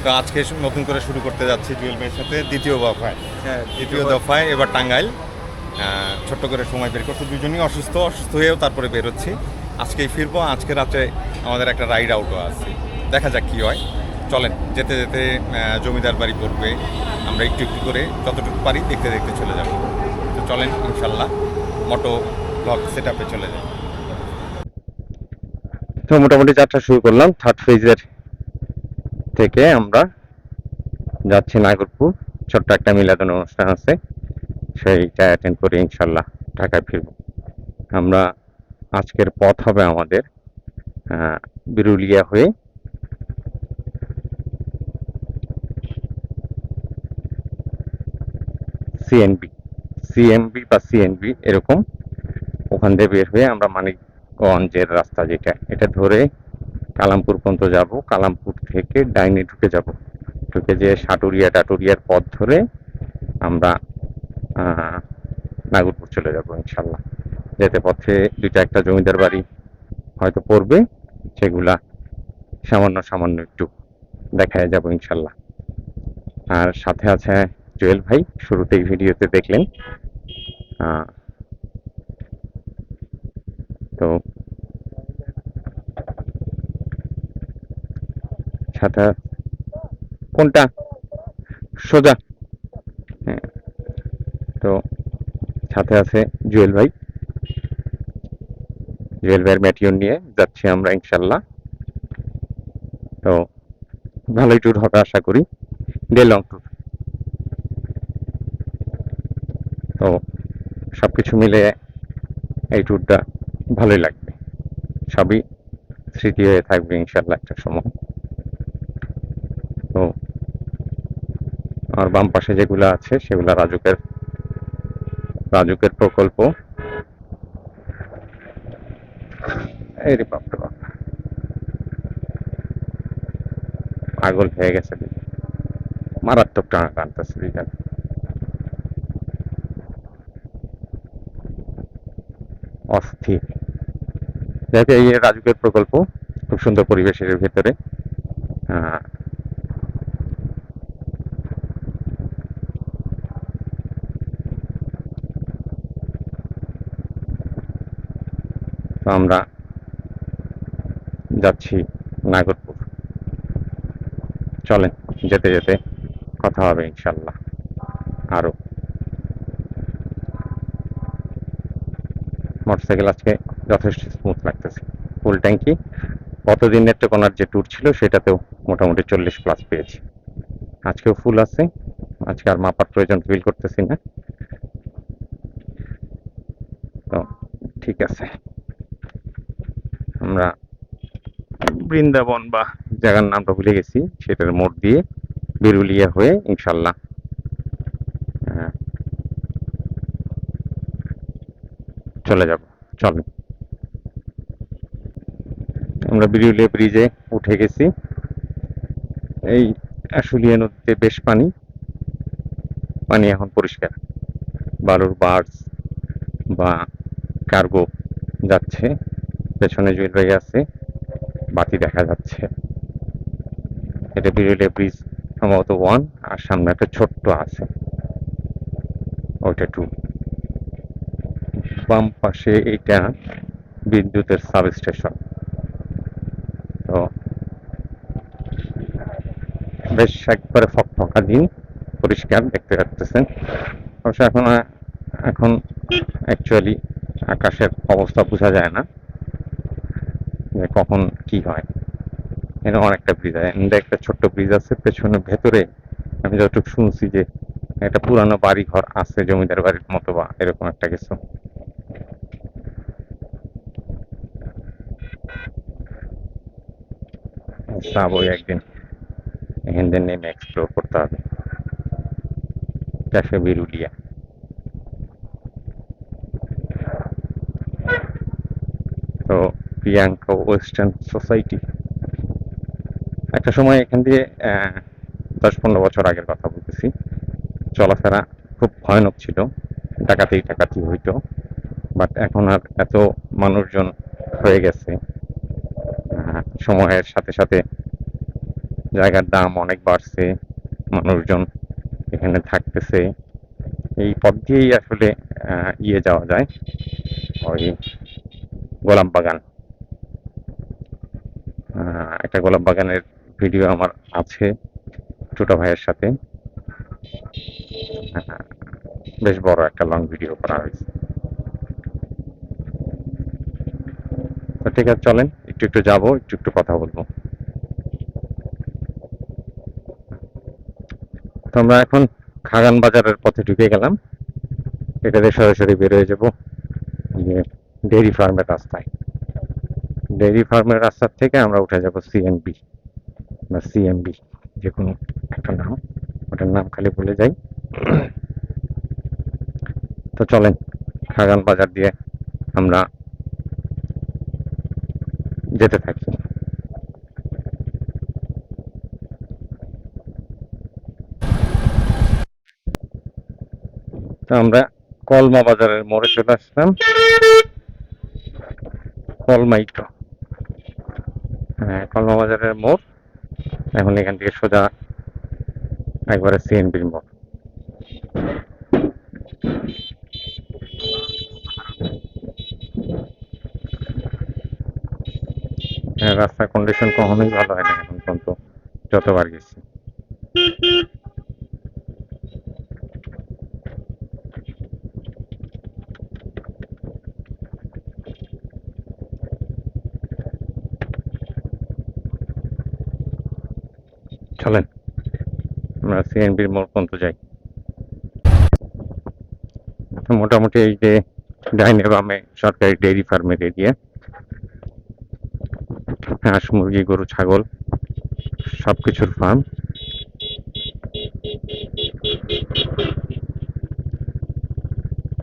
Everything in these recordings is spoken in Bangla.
তো আজকে নতুন করে শুরু করতে যাচ্ছি জুয়েল ভাইয়ের সাথে দ্বিতীয় দফায়। হ্যাঁ, দ্বিতীয় দফায় এবার টাঙ্গাইল ছোট্ট করে সময় বের করতে, দুজনই অসুস্থ হয়েও তারপরে বেরোচ্ছি। আজকেই ফিরবো, আজকে রাতে আমাদের একটা রাইড আউটও আছে, দেখা যাক কী হয়। চলেন, যেতে যেতে জমিদার বাড়ি পড়বে, আমরা একটু একটু করে যতটুকু পারি দেখতে দেখতে চলে যাব। তো চলেন ইনশাল্লাহ মোটো ব্লগ সেট আপে চলে যাই। তো মোটামুটি যাত্রা শুরু করলাম থার্ড ফেজের থেকে। আমরা যাচ্ছি নাগরপুর, ছোট্ট একটা মিলাদন অনুষ্ঠান আছে, সেইটা অ্যাটেন্ড করে ইনশাল্লাহ ঢাকায় ফিরব। আমরা আজকের পথ হবে আমাদের বিরুলিয়া হয়ে সিএমবি বা সিএনবি এরকম, ওখান থেকে বের হয়ে আমরা মানিকগঞ্জের রাস্তা যেটা, এটা ধরে কালামপুর পর্যন্ত যাব। কালামপুর থেকে ডাইনে ঢুকে যাব, ঢুকে যে টাটুরিয়ার পথ ধরে আমরা নাগরপুর চলে যাব ইনশাল্লাহ। যেতে পথে একটা জমিদার বাড়ি হয়তো পড়বে, সেগুলা সামান্য একটু দেখায় যাব ইনশাল্লাহ। আর সাথে আছে জুয়েল ভাই, শুরুতেই ভিডিওতে দেখলেন। তো সাথে কোনটা সোজা, হ্যাঁ। তো সাথে আছে জুয়েল ভাইয়ের ম্যাটিওন নিয়ে যাচ্ছি আমরা ইনশাল্লাহ। তো ভালোই ট্যুর হবে আশা করি, ডে লং ট্যুর। তো সবকিছু মিলে এই ট্যুরটা ভালোই লাগবে, সবই স্মৃতি হয়ে থাকবে ইনশাল্লাহ একটা সময়। তো আর বাম পাশে যেগুলো আছে সেগুলো রাজুকের প্রকল্প। এই রে বাপ রে বাপ, পাগল হয়ে গেছে, মারাত্মক টানা টানতেছে দিকে। অস্থির। যাতে এই রাজুকের প্রকল্প খুব সুন্দর পরিবেশের ভেতরে। তো আমরা যাচ্ছি নাগরপুর। চলেন, যেতে যেতে কথা হবে ইনশাল্লাহ আরো। মোটরসাইকেল আজকে যথেষ্ট স্মুথ লাগতেছে, ফুল ট্যাঙ্কি। কতদিন নেত্রকোনার যে ট্যুর ছিল সেটাতেও মোটামুটি 40+ পেয়েছি, আজকেও ফুল আছে। আজকে আর মাপার প্রয়োজন ফিল করতেছি না। তো ঠিক আছে, আমরা বৃন্দাবন বা জায়গার নামটা ভুলে গেছি, সেটার মোড় দিয়ে বিরুলিয়া হয়ে ইনশাল্লাহ চলে যাব। চলেন, আমরা বিরুলিয়া ব্রিজে উঠে গেছি। এই আশুলিয়া নদীতে বেশ পানি এখন পরিষ্কার, বালুর বার্জ বা কার্গো যাচ্ছে। পেছনে জুয়েল ভাই আছে, বাতি দেখা যাচ্ছে। এটা বিরুলিয়া ব্রিজ সম্ভবত 1, আর সামনে একটা ছোট্ট আছে, ওইটা 2। বাম পাশে এটা বিদ্যুতের সাব স্টেশন। তো বেশ একবারে ফকফকা দিন, পরিষ্কার দেখতে পাচ্ছেন। অবশ্য এখন অ্যাকচুয়ালি আকাশের অবস্থা বোঝা যায় না যে কখন কি হয়। এখানে অনেকটা ব্রিজ আছে, একটা ছোট্ট ব্রিজ আছে পেছনে। ভেতরে আমি যতটুকু শুনছি যে একটা পুরানো বাড়ি ঘর আছে, জমিদার বাড়ির মতো বা এরকম একটা কিছু। যাবোই একদিন, এখান থেকে নেমে এক্সপ্লোর করতে হবে ক্যাফে বিরুলিয়া। তো প্রিয়াঙ্কা ওয়েস্টার্ন সোসাইটি, একটা সময় এখান দিয়ে 10-15 বছর আগের কথা বলতেছি, চলাফেরা খুব ভয়ানক ছিল, ডাকাতি হইতো। বাট এখন আর এত মানুষজন হয়ে গেছে, সময়ের সাথে সাথে জায়গার দাম অনেক বাড়ছে, মানুষজন এখানে থাকতেছে। এই পথ দিয়েই আসলে ইয়ে যাওয়া যায়, ওই গোলাপ বাগান। একটা গোলাপ বাগানের ভিডিও আমার আছে ছোট ভাইয়ের সাথে। আহ, বেশ বড় একটা লং ভিডিও করা হয়েছে। তো ঠিক আছে, চলেন একটু একটু যাবো, একটু একটু কথা বলবো। তো আমরা এখন খাগান বাজারের পথে ঢুকে গেলাম। এটাতে সরাসরি বের হয়ে যাবো ডেইরি ফার্মের রাস্তায়। ডেইরি ফার্মের রাস্তার থেকে আমরা উঠে যাব সিএনবি বা সিএমবি, যে কোনো একটা নাম, ওটার নাম খালি ভুলে যাই। তো চলেন খাগান বাজার দিয়ে আমরা যেতে থাকি। তো আমরা কলমা বাজারের মোড়ে চলে আসলাম। কলমাই তো, হ্যাঁ কলমা বাজারের মোড়। এখন এখান থেকে সোজা একবারে সিএনবির মোড়। হ্যাঁ, রাস্তার কন্ডিশন কখনোই ভালো হয় না এখন পর্যন্ত, যতবার গেছি। চলেন আমরা সিএনবির মোড় পর্যন্ত যাই। তো মোটামুটি এই যে ডাইনে বামে সরকারি ডেইরি ফার্মের এরিয়া, হাঁস মুরগি গরু ছাগল সবকিছুর ফার্ম।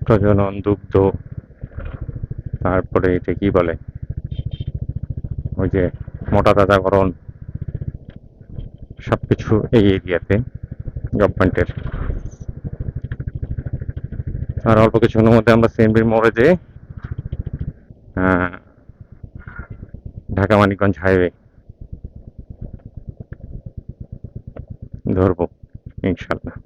প্রজনন, দুগ্ধ, তারপরে এটা কি বলে, ওই যে মোটা তাজাকরণ, সবকিছু এই এরিয়াতে গভর্নমেন্টের। আর অল্প কিছুক্ষণের মধ্যে আমরা সিএনবির মোড়ে যে ঢাকা মানিকগঞ্জ হাইওয়ে ধরবো ইনশাল্লাহ।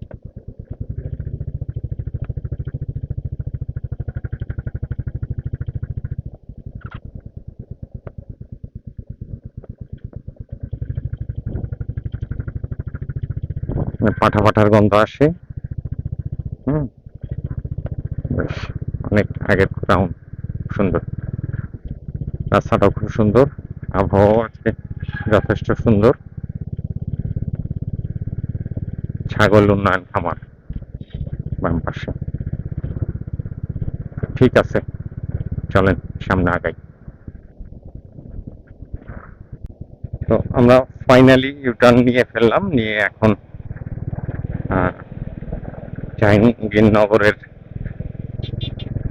পাঠা পাঠার গন্ধ আসে। হুম, বেশ অনেক আগের গ্রাউন্ড, সুন্দর। রাস্তাটাও খুব সুন্দর, আবহাওয়া আজকে যথেষ্ট সুন্দর। ছাগল উন্নয়ন খামার বাম পাশে। ঠিক আছে, চলেন সামনে আগাই। তো আমরা ফাইনালি ইউটার্ন নিয়ে ফেললাম, নিয়ে এখন জাহাঙ্গীরনগরের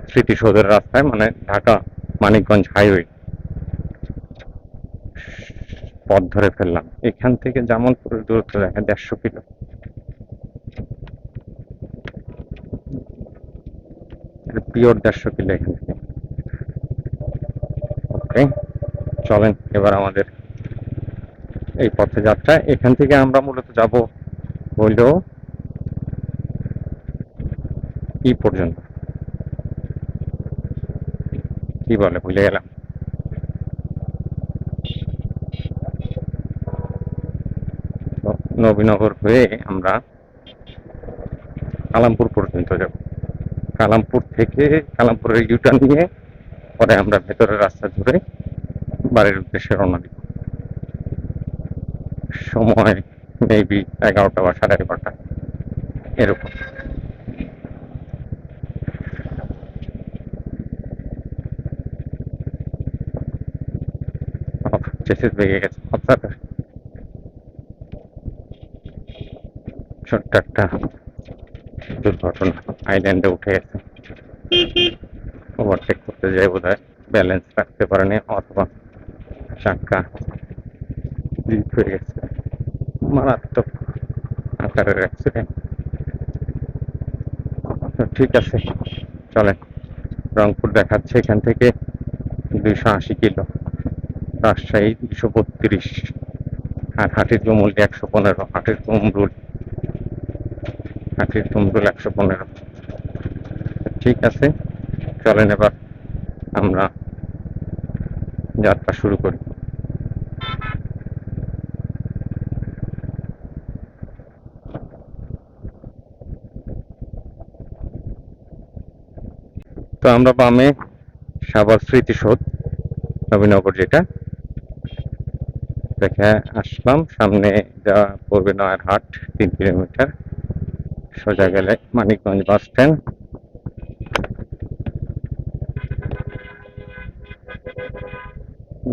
স্মৃতিসৌধের রাস্তায়, মানে ঢাকা মানিকগঞ্জ হাইওয়ে পথ ধরে ফেললাম। এখান থেকে জামালপুরের দূরত্ব দেখা 150 কিলো। পিওর 150 কিলো এখান থেকে। ওকে, চলেন এবার আমাদের এই পথে যাত্রা। এখান থেকে আমরা মূলত যাব হইল কি পর্যন্ত, কি বলে ভুলে গেলাম। তো নবীনগর হয়ে আমরা কালামপুর পর্যন্ত যাব। কালামপুর থেকে কালামপুরের ইউটার্ন নিয়ে পরে আমরা ভেতরের রাস্তা ধরে বাড়ির উদ্দেশ্যে রওনা দিব। সময় মেবি 11টা বা 11:30 এরকম। চেসিস ভেঙে গেছে, ছোট্ট একটা দুর্ঘটনা। আইল্যান্ডে উঠে গেছে, ওভারটেক করতে যাই বোধহয় ব্যালেন্স রাখতে পারেনি, অথবা চাক্কা স্লিপ হয়ে গেছে। মারাত্মক আকারের অ্যাক্সিডেন্ট। ঠিক আছে, চলেন। রংপুর দেখাচ্ছে এখান থেকে 280 কিলো, রাজশাহী 232, আর হাটির কুমরুল 115। ঠিক আছে, চলেন এবার আমরা যাত্রা শুরু করি। তো আমরা বামে সাভার স্মৃতিসৌধ নবীনগর যেটা দেখে আসলাম, সামনে যা পড়বে নয়ারহাট 3 কিলোমিটার, সোজা গেলে মানিকগঞ্জ বাস স্ট্যান্ড।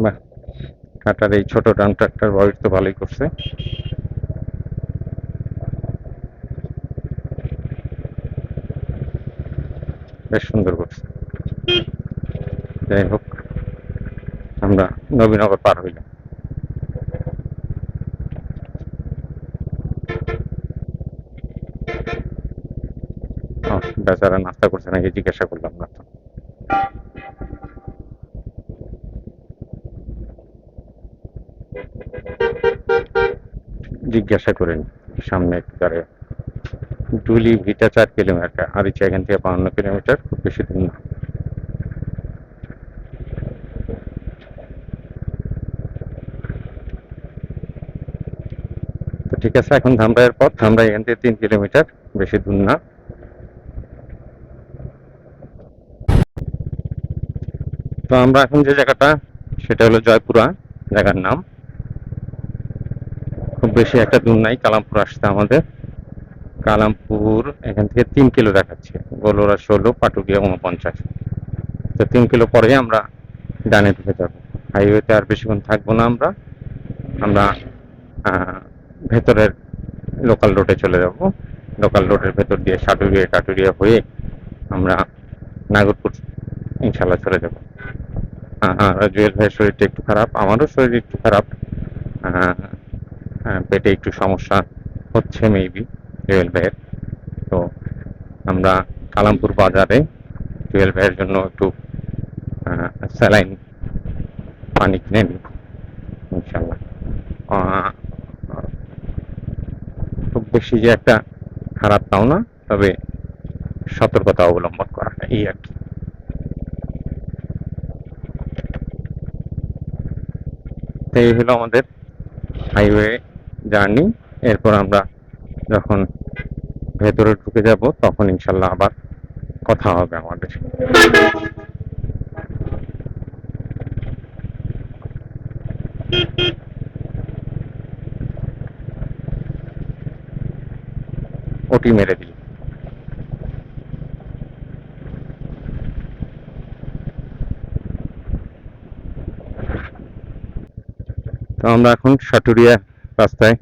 বাহ, টাটার এই ছোট ডাম ট্রাক্টর বডির তো ভালোই করছে। বেশ সুন্দর করছে। যাই হোক, আমরা নবীনগর পার হইলাম। বেচারা নাস্তা করছে নাকি জিজ্ঞাসা করলাম না তো। জিজ্ঞাসা করেন সামনে একটু দাঁড়িয়ে। ডুলি ভিটা 4 কিলোমিটার, আরিচা এখান থেকে 52 কিলোমিটার, খুব বেশি দূর না। তো ঠিক আছে, এখন ধামরাইয়ের পথ। ধামরাই এখান থেকে 3 কিলোমিটার, বেশি দূর না। তো আমরা এখন যে জায়গাটা, সেটা হলো জয়পুরা জায়গার নাম। খুব বেশি একটা দূর নাই কালামপুর আসতে আমাদের। কালামপুর এখান থেকে 3 কিলো দেখাচ্ছে, গলোরা 16, পাটুরিয়া 49। তো 3 কিলো পরে আমরা ডানে ঢুকে যাব। হাইওয়েতে আর বেশিক্ষণ থাকবো না আমরা। আমরা ভেতরের লোকাল রোডে চলে যাব। লোকাল রোডের ভেতর দিয়ে সাটুরিয়া টাটুরিয়া হয়ে আমরা নাগরপুর ইনশাল্লাহ চলে যাব। জুয়েল ভাইয়ের শরীরটা একটু খারাপ, আমারও শরীর একটু খারাপ। পেটে একটু সমস্যা হচ্ছে মেবি জুয়েল ভাইয়ের। তো আমরা কালামপুর বাজারে জুয়েল ভাইয়ের জন্য একটু স্যালাইন পানি কিনে নিই ইনশাল্লাহ। খুব বেশি যে একটা খারাপ তাও না, তবে সতর্কতা অবলম্বন করা এই আর কি। তো এই হলো আমাদের হাইওয়ে জার্নি। এরপর আমরা যখন ভেতরে ঢুকে যাব তখন ইনশাল্লাহ আবার কথা হবে আমাদের। ওটি মেরে দিই। তো আমরা এখন সাটুরিয়া রাস্তায়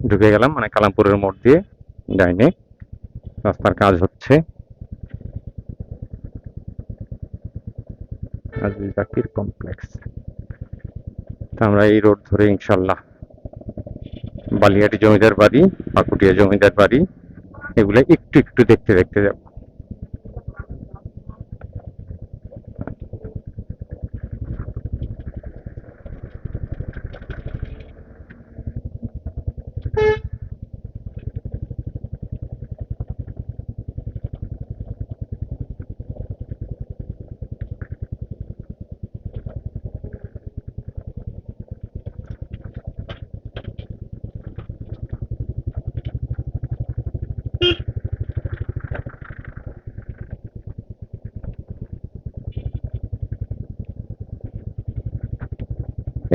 ঢুকে গেলাম, মানে কালামপুরের মোড় দিয়ে ডাইনে রাস্তার কাজ হচ্ছে। আজিজ জাকির কমপ্লেক্স। তো আমরা এই রোড ধরে ইনশাল্লাহ বালিয়াটি জমিদার বাড়ি, পাকুটিয়া জমিদার বাড়ি, এগুলো একটু একটু দেখতে দেখতে যাব।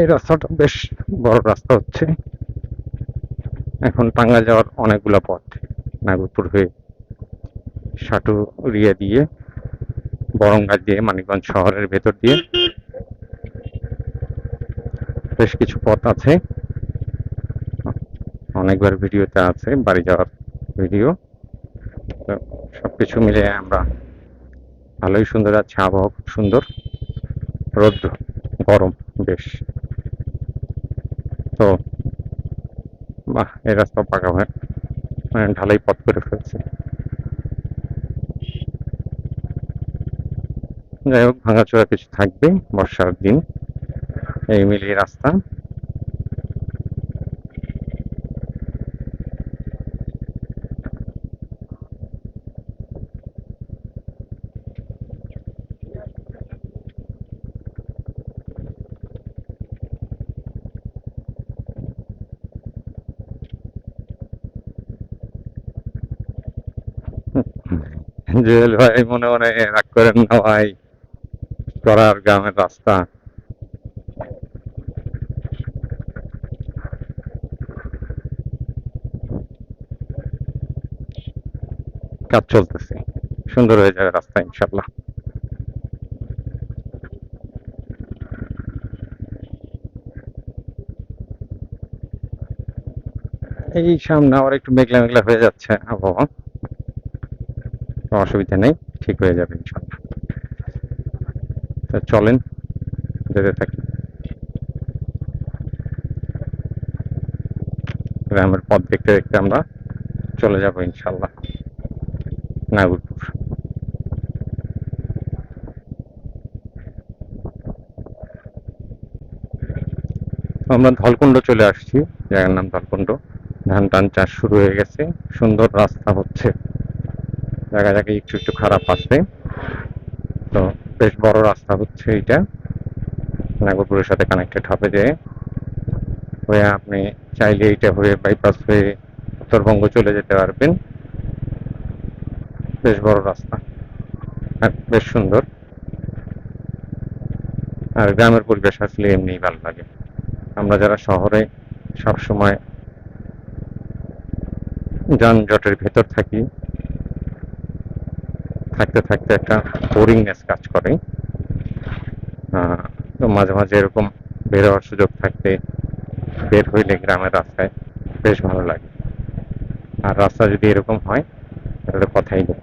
এই রাস্তাটা বেশ বড় রাস্তা হচ্ছে। এখন টাঙ্গাইল যাওয়ার অনেকগুলো পথ, নাগরপুর হয়ে সাটুরিয়া দিয়ে বরঙ্গা দিয়ে মানিকগঞ্জ শহরের ভেতর দিয়ে বেশ কিছু পথ আছে। অনেকবার ভিডিওতে আছে বাড়ি যাওয়ার ভিডিও। তো সবকিছু মিলে আমরা ভালোই সুন্দর যাচ্ছে, আবহাওয়া খুব সুন্দর, রৌদ্র গরম বেশ। তো বাহ, এই রাস্তা পাকা হয়, মানে ঢালাই পথ করে ফেলছে। যাই হোক, ভাঙাচোরা কিছু থাকবে বর্ষার দিন, এই মিলিয়ে রাস্তা। জুয়েল ভাই মনে মনে রাগ করেন না ভাই, করার গ্রামের রাস্তা। কাজ চলতেছে, সুন্দর হয়ে যাবে রাস্তা ইনশাল্লাহ। এই সামনে আবার একটু মেঘলা মেঘলা হয়ে যাচ্ছে আবহাওয়া, অসুবিধা নেই, ঠিক হয়ে যাবে ইনশাল্লাহ। তো চলেন যেতে থাকি। গ্রামের পথ দেখতে দেখতে আমরা চলে যাব ইনশাল্লাহ নাগরপুর। আমরা ধলকুণ্ড চলে আসছি, জায়গার নাম ধলকুণ্ড। ধান টান চাষ শুরু হয়ে গেছে, সুন্দর রাস্তা হচ্ছে, জায়গা জায়গায় একটু একটু খারাপ আছে, তো বেশ বড় রাস্তা হচ্ছে এইটা, নাগরপুরের সাথে কানেক্টেড হবে। যে হয়ে আপনি চাইলে এইটা হয়ে বাইপাস হয়ে উত্তরবঙ্গ চলে যেতে পারবেন। বেশ বড় রাস্তা আর বেশ সুন্দর। আর গ্রামের পরিবেশ আসলে এমনিই ভালো লাগে। আমরা যারা শহরে সবসময় যানজটের ভেতর থাকি, থাকতে থাকতে একটা বোরিংনেস কাজ করে। তো মাঝে মাঝে এরকম বের হওয়ার সুযোগ থাকতে বের হইলে গ্রামের রাস্তায় বেশ ভালো লাগে। আর রাস্তা যদি এরকম হয় তাহলে কথাই নেই।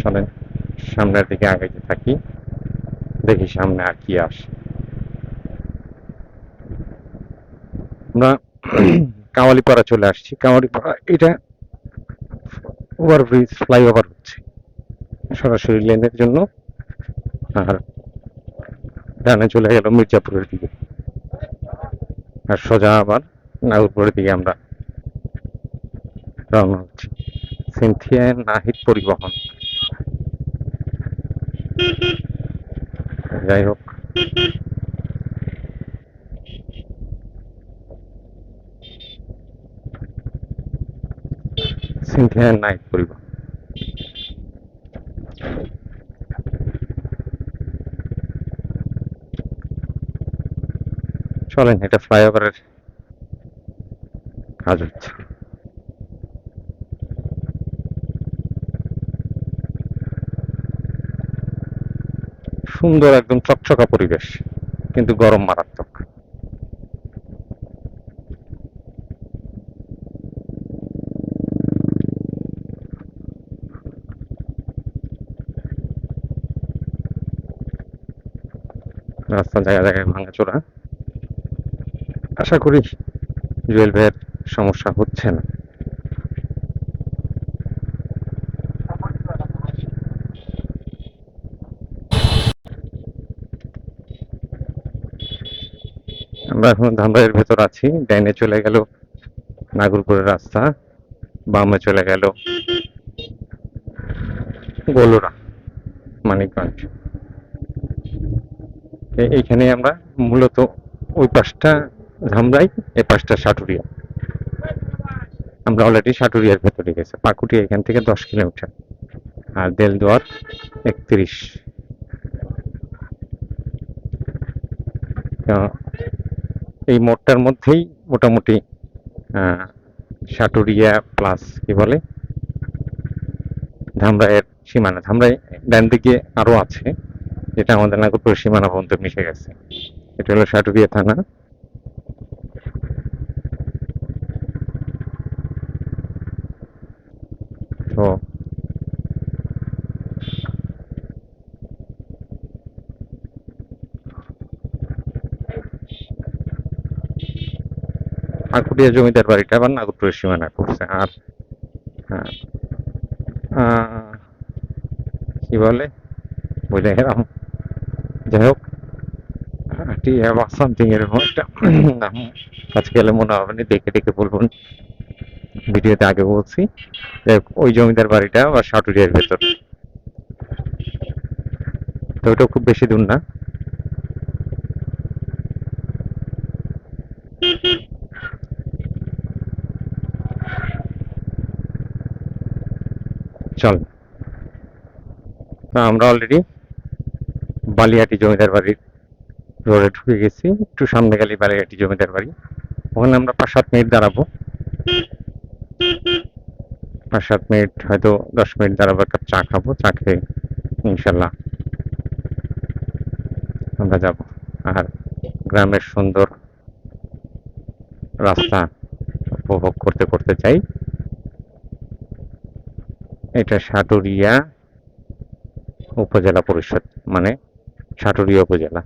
চলেন সামনের দিকে আগাইতে থাকি, দেখি সামনে আর কি আসে। আমরা কাওয়ালিপাড়া চলে আসছি। কাওয়ালিপাড়া এটা ওভারব্রিজ, ফ্লাইওভার হচ্ছে সরাসরি লেনের জন্য। আর ডানে চলে গেল মির্জাপুরের দিকে, আর সোজা আবার নাগরপুরের দিকে আমরা রওনা হচ্ছি। সিনথিয়া নাহিদ পরিবহন, যাই হোক। সিনথিয়া নাহিদ পরিবহন। চলেন, এটা ফ্লাইওভারের কাজ হচ্ছে। সুন্দর একদম চকচকা পরিবেশ, কিন্তু গরম মারাত্মক। রাস্তা জায়গা জায়গায় ভাঙাচোরা। আশা করি জুয়েল ভাইয়ের সমস্যা হচ্ছে না। আমরা এখন ধামরাইয়ের ভেতর আছি। ডাইনে চলে গেল নাগরপুরের রাস্তা, বামে চলে গেল গলুরা, মানিকগঞ্জ। এইখানে আমরা মূলত, ওই পাশটা ধামরাই, এই পাশটা সাটুরিয়া। আমরা অলরেডি সাটুরিয়ার ভেতরে গেছে। পাকুটিয়া এখান থেকে 10 কিলোমিটার, আর দেলদুয়ার 31। তো এই মোড়টার মধ্যেই মোটামুটি সাটুরিয়া প্লাস কি বলে ধামরাইয়ের সীমানা। ধামরাই ডান দিকে আরো আছে, যেটা আমাদের নাগরপুরের সীমানা পর্যন্ত মিশে গেছে। এটা হলো সাটুরিয়া থানা। তো পাকুটিয়া জমিদার বাড়িটা আবার নাগরপুরের সীমানা করছে। আর আহ, আহ, কি বলে বুঝে গেলাম, যাই হোক, টিয়া বা সামথিং এরকম একটা নাম আজকে গেলে মনে হবে না, দেখে দেখে বলবেন। ভিডিওতে আগে বলছি, যাই হোক, ওই জমিদার বাড়িটা বা সাটুরিয়ার ভেতর। তো ওটা খুব বেশি দূর না। চল তো আমরা অলরেডি বালিয়াটি জমিদার বাড়ির রোডে ঢুকে গেছি। একটু সামনে গেলে বালিয়াটি জমিদার বাড়ি। ওখানে আমরা 5-7 মিনিট দাঁড়াবো। 5-7 মিনিট, হয়তো 10 মিনিট দাঁড়াবো, একটা চা খাবো। চা খেয়ে ইনশাল্লাহ আমরা যাব। আর গ্রামের সুন্দর রাস্তা উপভোগ করতে করতে চাই। এটা সাটুরিয়া উপজেলা পরিষদ, মানে সাটুরিয়া উপজেলা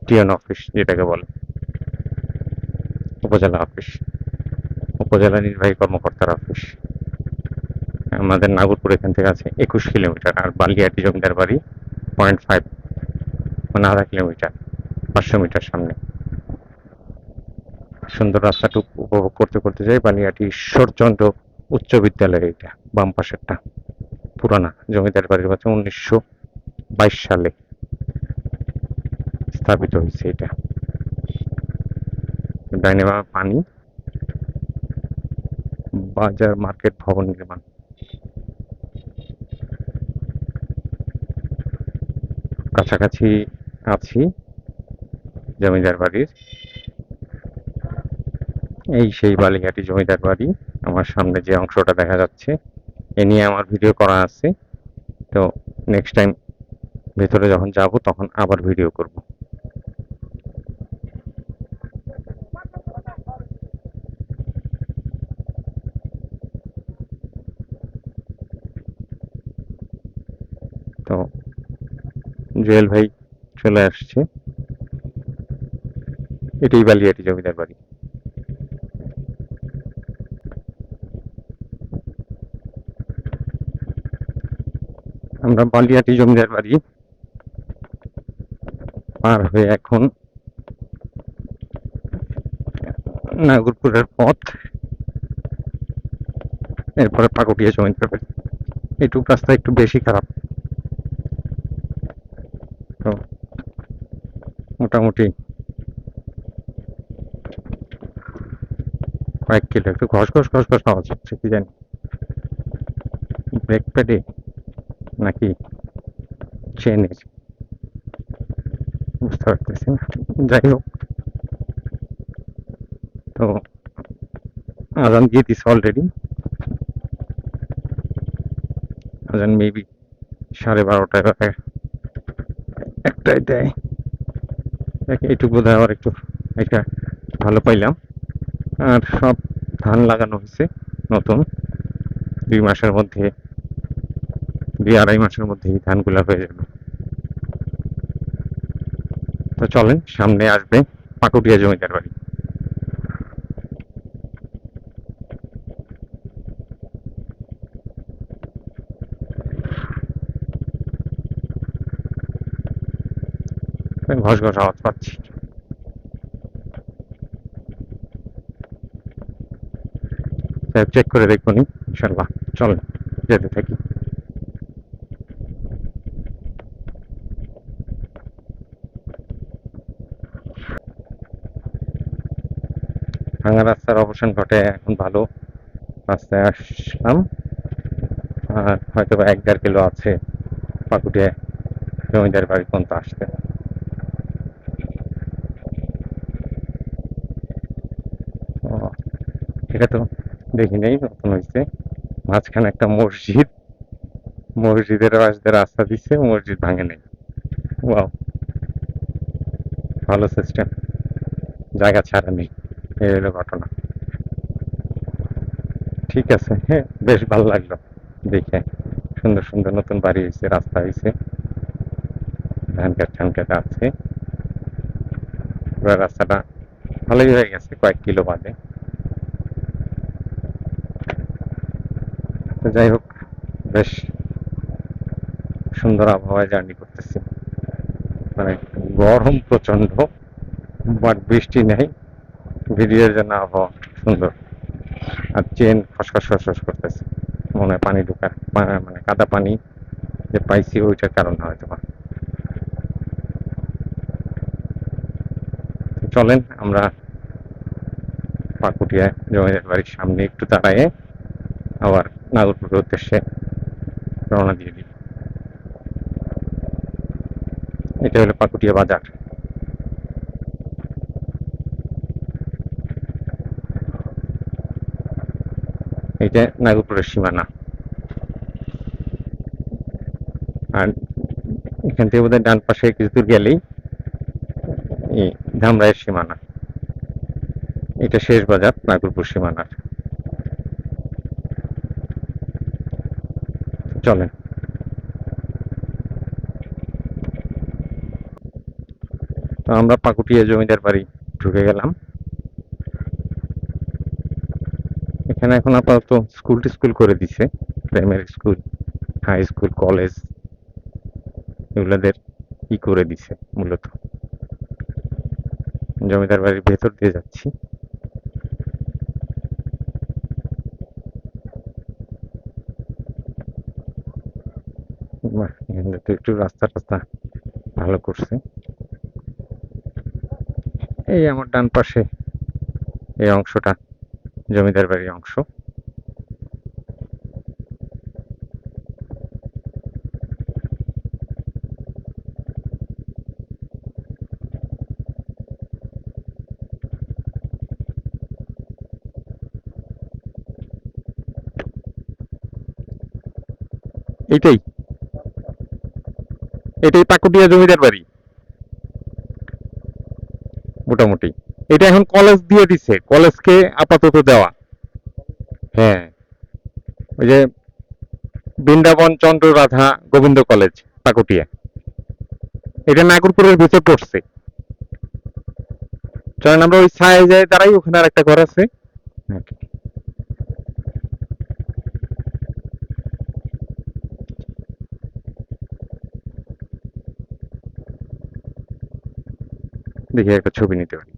টিএন অফিস যেটাকে বলে, উপজেলা অফিস, উপজেলা নির্বাহী কর্মকর্তার অফিস। আমাদের নাগরপুর এখান থেকে আছে 21 কিলোমিটার, আর বালিয়াটি জমিদার বাড়ি 0.5, মানে আধা কিলোমিটার, 500 মিটার সামনে। সুন্দর রাস্তাটুকু উপভোগ করতে করতে যাই। বালিয়াটি ঈশ্বরচন্দ্র উচ্চ বিদ্যালয়, এটা বাম পাশেরটা পুরানা জমিদার বাড়ির হচ্ছে 1922 সালে স্থাপিত হয়েছে এটা। ডাইনে বামে পানি, বাজার মার্কেট ভবন নির্মাণ। কাছাকাছি আছি জমিদার বাড়ির। এই সেই বালিঘাটি জমিদার বাড়ি। আমার সামনে যে অংশটা দেখা যাচ্ছে এ নিয়ে আমার ভিডিও করা আছে। তো নেক্সট টাইম ভেতরে যখন যাব তখন আবার ভিডিও করব। তো জুয়েল ভাই চলে আসছে। এটাই বালিয়াটি জমিদার বাড়ি। আমরা বালিয়াটি জমিদার বাড়ি পার হয়ে এখন নাগরপুরের পথ, এরপরে পাকুটিয়া জমিদার বাড়ি। এইটুকু রাস্তা একটু বেশি খারাপ। তো মোটামুটি কয়েক কিলো, একটু ঘস ঘস ঘস ঘস আওয়াজ হচ্ছে, কি জানি ব্রেক প্যাডে নাকি চেনের, বুঝতে পারতেছি না। যাই হোক, তো আজান দিয়ে দিছে অলরেডি। আজান মেবি 12:30 একটাই দেয়। এইটুকু বোধ হয় আবার একটু এটা ভালো পাইলাম। আর সব ধান লাগানো হয়েছে নতুন, 2 মাসের মধ্যে, 2-2.5 মাসের মধ্যে এই ধানগুলা হয়ে যাবে। তো চলেন, সামনে আসবে পাকুটিয়া জমিদার বাড়ি। ঘস ঘস আওয়াজ পাচ্ছি। চেক করে দেখবো নি ইনশাল্লাহ। চলেন যেতে থাকি। ভাঙা রাস্তার অবসান ঘটে, এখন ভালো রাস্তায় আসলাম। আর হয়তো 1-1.5 কিলো আছে পাকুটিয়া জমিদার বাড়ি পর্যন্ত আসতে। ও, এটা তো দেখি নেই, নতুন হয়েছে। মাঝখানে একটা মসজিদ, মসজিদের পাশ দিয়ে রাস্তা দিচ্ছে, মসজিদ ভাঙে নেই। ওয়াও, ভালো সিস্টেম, জায়গা ছাড়া নেই। এই হলো ঘটনা। ঠিক আছে, হ্যাঁ, বেশ ভালো লাগলো দেখে। সুন্দর সুন্দর নতুন বাড়ি হয়েছে, রাস্তা হয়েছে, ধান ক্ষেত টান ক্ষেত আছে। পুরো রাস্তাটা ভালোই হয়ে গেছে কয়েক কিলো বাদে। তো যাই হোক, বেশ সুন্দর আবহাওয়ায় জার্নি করতেছি। মানে গরম প্রচন্ড, বাট বৃষ্টি নেই, ভিডিওর জন্য আবহাওয়া সুন্দর। আর চেন খসখস খসখস করতেছে, মনে হয় পানি ঢোকা, মানে কাদা পানি যে পাইছি ওইটার কারণে হয়তো বা। চলেন আমরা পাকুটিয়া জমিদার বাড়ির সামনে একটু দাঁড়ায় আবার নাগরপুরের উদ্দেশ্যে রওনা দিয়ে দিই। এটা হলো পাকুটিয়া বাজার। এইটা নাগরপুরের সীমানা। আর এখান থেকে বোধহয় ডান পাশে কিছু দূর গেলেই এই ধামরাইয়ের সীমানা। এটা শেষ বাজার নাগরপুর সীমানার। চলেন। তো আমরা পাকুটিয়া জমিদার বাড়ি ঢুকে গেলাম। এখানে এখন আপাতত স্কুল টিস্কুল করে দিছে, primary school, high school, college এগুলাদের ই করে দিছে মূলত। জমিদার বাড়ির ভেতর দিয়ে যাচ্ছি। বাহ, এখানে তো একটু রাস্তা টাস্তা ভালো করছে। এই আমার ডান পাশে এই অংশটা জমিদার বাড়ির অংশ। এইটাই এটাই পাকুটিয়া জমিদার বাড়ি মোটামুটি। এটা এখন কলেজ দিয়ে দিছে, কলেজকে আপাতত দেওয়া। হ্যাঁ, ওই যে বৃন্দাবন চন্দ্র রাধা গোবিন্দ কলেজ পাকুটিয়া, এটা নাগরপুরের ভিতর পড়ছে। চলেন আমরা ওই ছায় যায় দাঁড়াই, ওখানে আর একটা ঘর আছে। দেখি একটা ছবি নিতে পারি।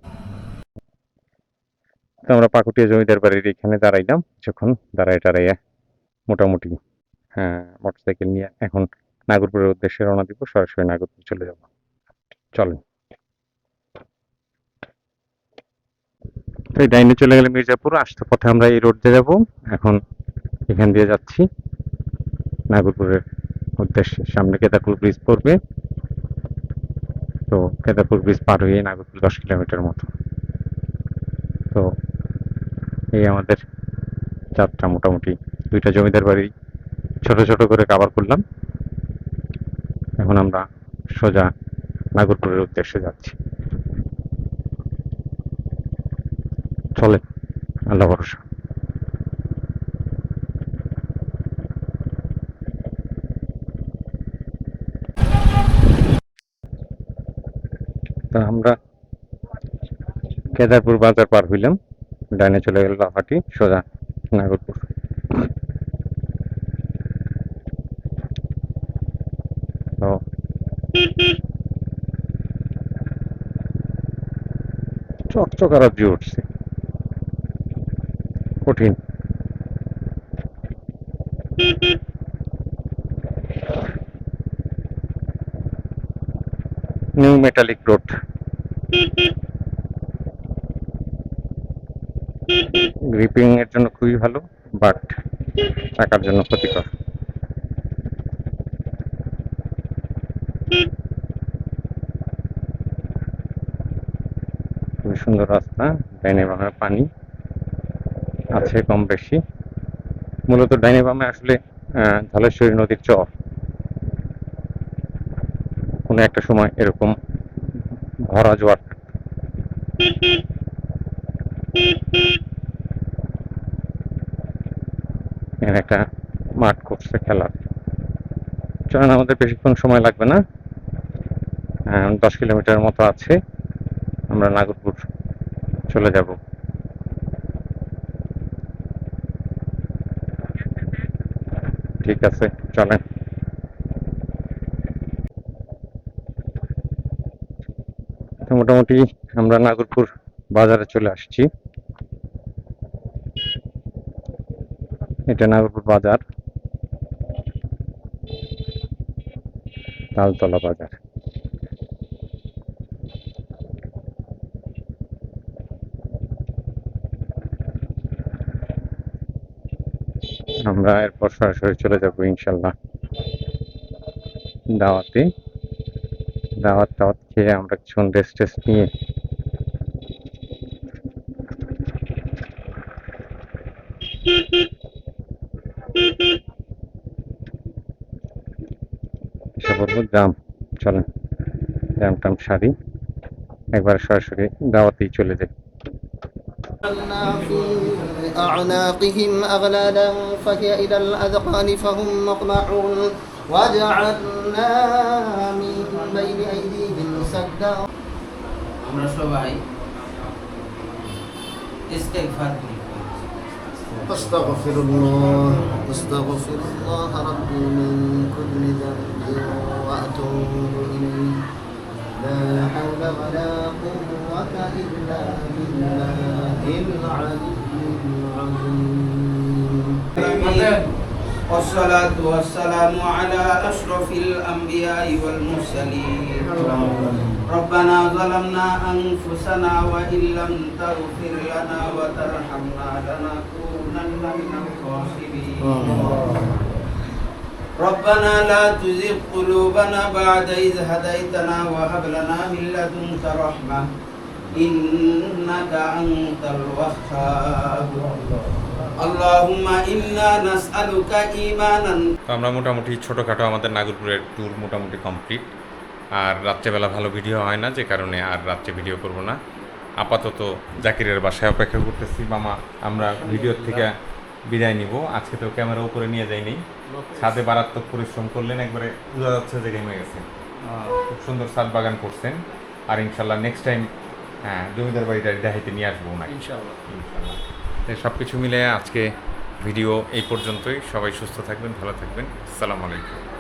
তো আমরা পাকুটিয়া জমিদার বাড়ির এখানে দাঁড়াইলাম যখন, দাঁড়ায় টাড়াইয়া মোটামুটি হ্যাঁ মোটরসাইকেল নিয়ে এখন নাগরপুরের উদ্দেশ্যে রওনা দিব, সরাসরি নাগরপুর চলে যাব। চলেন। তো এই ডাইনে চলে গেলে মির্জাপুর, আসতে পথে আমরা এই রোড দিয়ে যাব। এখন এখান দিয়ে যাচ্ছি নাগরপুরের উদ্দেশ্যে। সামনে কেদারপুর ব্রিজ পড়বে, তো কেদারপুর ব্রিজ পার হয়ে নাগরপুর 10 কিলোমিটার মতো। তো এই আমাদের যাত্রা মোটামুটি দুইটা জমিদার বাড়ি ছোট ছোট করে কাভার করলাম। এখন আমরা সোজা নাগরপুরের উদ্দেশ্যে যাচ্ছি। চলে, আল্লাহ ভরসা। তা আমরা কেদারপুর বাজার পার হইলাম, ডাইনে চলে গেল লাহাটি, সোজা নাগরপুর। তো চকচকার দিয়ে উঠছে, কঠিন। New metallic road. গ্রিপিং এর জন্য খুবই ভালো, বাট চাকার জন্য ক্ষতিকর। খুবই সুন্দর রাস্তা, ডাইনে বামে পানি আছে কম বেশি। মূলত ডাইনে বামে আসলে ধলেশ্বরী নদীর চর। কোনো একটা সময় এরকম ভরা জোয়ার থাকতো। এখানে একটা মাঠ করছে খেলার। চলেন, আমাদের বেশিক্ষণ সময় লাগবে না, 10 কিলোমিটার মতো আছে, আমরা নাগরপুর চলে যাব। ঠিক আছে, চলেন। তো মোটামুটি আমরা নাগরপুর বাজারে চলে আসছি। এটা নাগরপুর বাজার, তালতলা বাজার। আমরা এরপর সরাসরি চলে যাব ইনশাল্লাহ দাওয়াতে। দাওয়াত টাওয়াত খেয়ে আমরা কিছুক্ষণ রেস্ট টেস্ট নিয়ে এসে পড়বো জাম। চলেন জাম টাম সারি, একবার সরাসরি দাওয়াতেই চলে যাই। جعلنا في أعناقهم أغلالا فهي إلى الأذقان فهم مقمحون وجعلنا من بين أيديهم سدا আমরা সবাই ইস্তেগফার করি। أستغفر الله ربي من كل ذنب وأتوب إليه لا حول ولا قوة إلا بالله العلي العظيم والصلاة والسلام على أشرف الأنبياء والمرسلين. ربنا ظلمنا أنفسنا وإن لم تغفر لنا وترحمنا لنكونن من الخاسرين. ربنا لا تزغ قلوبنا بعد إذ هديتنا وهب لنا من لدنك رحمة إنك أنت الوهاب. اللهم إنا نسألك إيمانا. তো আমরা মোটামুটি ছোটোখাটো আমাদের নাগরপুরের ট্যুর মোটামুটি কমপ্লিট। আর রাত্রেবেলা ভালো ভিডিও হয় না, যে কারণে আর রাত্রে ভিডিও করব না। আপাতত জাকিরের বাসায় অপেক্ষা করতেছি। মামা আমরা ভিডিওর থেকে বিদায় নিব। আজকে তো ক্যামেরা উপরে নিয়ে যাইনি, ছাদে মারাত্মক পরিশ্রম করলেন, একবারে বোঝা যাচ্ছে যে ঘেমে গেছে। খুব সুন্দর ছাদ বাগান করছেন। আর ইনশাল্লাহ নেক্সট টাইম হ্যাঁ জমিদার বাড়িটা দেখাইতে নিয়ে আসবো না ইনশাল্লাহ। সব কিছু মিলে আজকে ভিডিও এই পর্যন্তই। সবাই সুস্থ থাকবেন, ভালো থাকবেন। আসসালামু আলাইকুম।